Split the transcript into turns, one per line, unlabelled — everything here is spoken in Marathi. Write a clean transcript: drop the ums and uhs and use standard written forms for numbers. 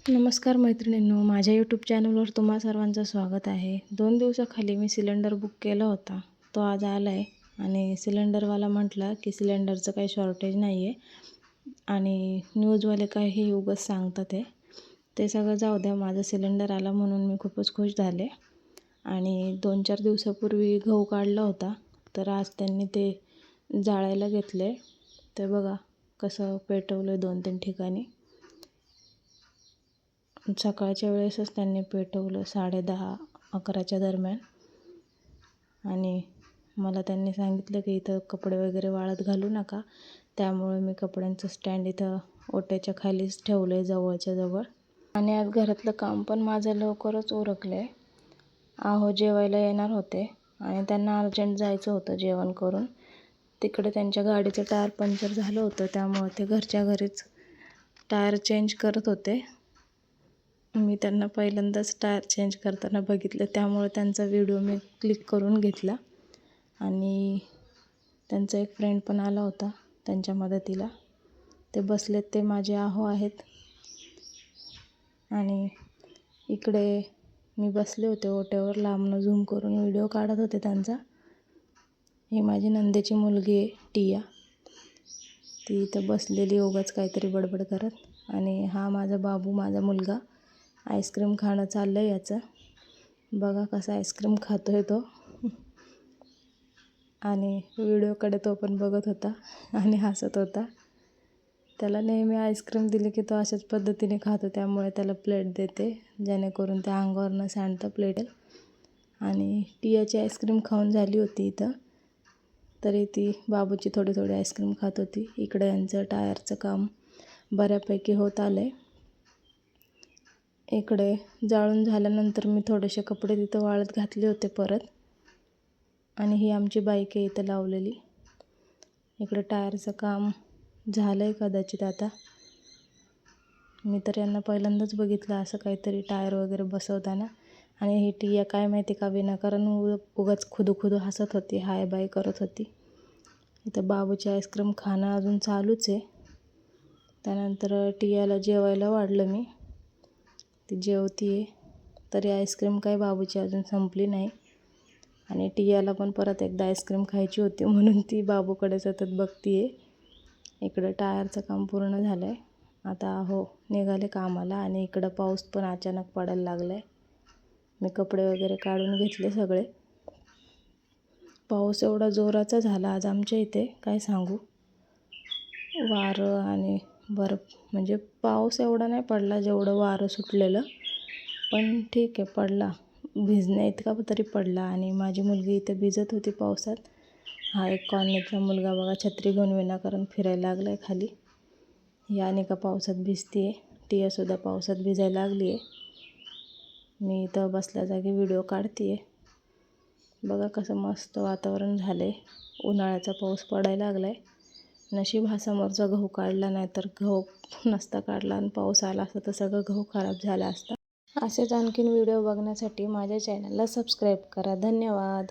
नमस्कार मैत्रिणींनो, माझ्या यूट्यूब चॅनलवर तुम्हा सर्वांचं स्वागत आहे. 2 दिवसाखाली मी सिलेंडर बुक केला होता. तो आज आला आहे आणि सिलेंडरवाला म्हटला की सिलेंडरचं काही शॉर्टेज नाही आहे आणि न्यूजवाले काही उगाच सांगतात आहे. ते सगळं जाऊ द्या, माझा सिलेंडर आला म्हणून मी खूपच खुश झाले. आणि 2-4 दिवसापूर्वी गहू काढला होता, तर आज त्यांनी ते जाळायला घेतले. ते बघा कसं पेटवलं 2-3 ठिकाणी. सकाळच्या वेळेसच त्यांनी पेटवलं 10:30-11च्या दरम्यान. आणि मला त्यांनी सांगितलं की इथं कपडे वगैरे वाळत घालू नका, त्यामुळे मी कपड्यांचं स्टँड इथं ओट्याच्या खालीच ठेवलं आहे जवळच्या जवळ. आणि आज घरातलं काम पण माझं लवकरच उरकलं आहे. आहो जेवायला येणार होते आणि त्यांना अर्जंट जायचं होतं जेवण करून. तिकडे त्यांच्या गाडीचं टायर पंक्चर झालं होतं, त्यामुळे ते घरच्या घरीच टायर चेंज करत होते. मी त्यांना पहिल्यांदाच टायर चेंज करताना बघितलं, त्यामुळे त्यांचा व्हिडिओ मी क्लिक करून घेतला. आणि त्यांचा एक फ्रेंड पण आला होता त्यांच्या मदतीला. ते बसलेत, ते माझे आहो आहेत. आणि इकडे मी बसले होते ओट्यावर, लांबनं झूम करून व्हिडिओ काढत होते त्यांचा. ही माझी नंदेची मुलगी आहे टिया, ती इथं बसलेली उगाच काहीतरी बडबड करत. आणि हा माझा बाबू, माझा मुलगा, आईस्क्रीम खाणं चाललं आहे याचं. बघा कसा आईस्क्रीम खातो आहे तो. आणि व्हिडिओकडे तो पण बघत होता आणि हसत होता. त्याला नेहमी आईस्क्रीम दिली की तो अशाच पद्धतीने खातो, त्यामुळे त्याला प्लेट देते जेणेकरून त्या अंगावर न सांडता प्लेट. आणि टियाची आईस्क्रीम खाऊन झाली होती इथं, तरी ती बाबूची थोडी थोडी आईस्क्रीम खात होती. इकडे यांचं टायरचं काम बऱ्यापैकी होत आलं आहे. इकडे जाळून झाल्यानंतर मी थोडेसे कपडे तिथं वाळत घातले होते परत. आणि ही आमची बाईक आहे इथं लावलेली. इकडे टायरचं काम झालं आहे कदाचित आता. मी तर यांना पहिल्यांदाच बघितलं असं काहीतरी टायर वगैरे बसवताना. आणि ही टिया काय माहिती का विनाकारण उगाच खुदू हसत होती, हाय बाय करत होती. इथं बाबूची आईस्क्रीम खाणं अजून चालूच आहे. त्यानंतर टियाला जेवायला वाढलं मी, ती जेवती आहे. तरी आईस्क्रीम काय बाबूची अजून संपली नाही. आणि टियाला पण परत एकदा आईस्क्रीम खायची होती म्हणून ती बाबूकडे सतत बघती आहे. इकडं टायरचं काम पूर्ण झालं आहे. आता हो निघाले कामाला. आणि इकडं पाऊस पण अचानक पडायला लागला आहे. मी कपडे वगैरे काढून घेतले सगळे. पाऊस एवढा जोराचा झाला आज आमच्या इथे, काय सांगू. वारं आणि बर्फ, म्हणजे पाऊस एवढा नाही पडला जेवढं वारं सुटलेलं, पण ठीक आहे पडला, भिजण्या इतका तरी पडला. आणि माझी मुलगी इथे भिजत होती पावसात. हा एक कॉलनीतला मुलगा बघा छत्री घेऊन विनाकारण फिरायला लागला आहे खाली. ही अनिका पावसात भिजती आहे, टियासुद्धा पावसात भिजायला लागली आहे. मी इथं बसल्या जागी व्हिडिओ काढते आहे. बघा कसं मस्त वातावरण झालं आहे. उन्हाळ्याचा पाऊस पडायला लागला आहे. नशीब हा समोरचा गहू काढला, नाही तर गहू नसता काढला आणि पाऊस आला असता तर सगळं गहू खराब झाला असता. असेच आणखीन व्हिडिओ बघण्यासाठी माझ्या चॅनलला सबस्क्राईब करा. धन्यवाद.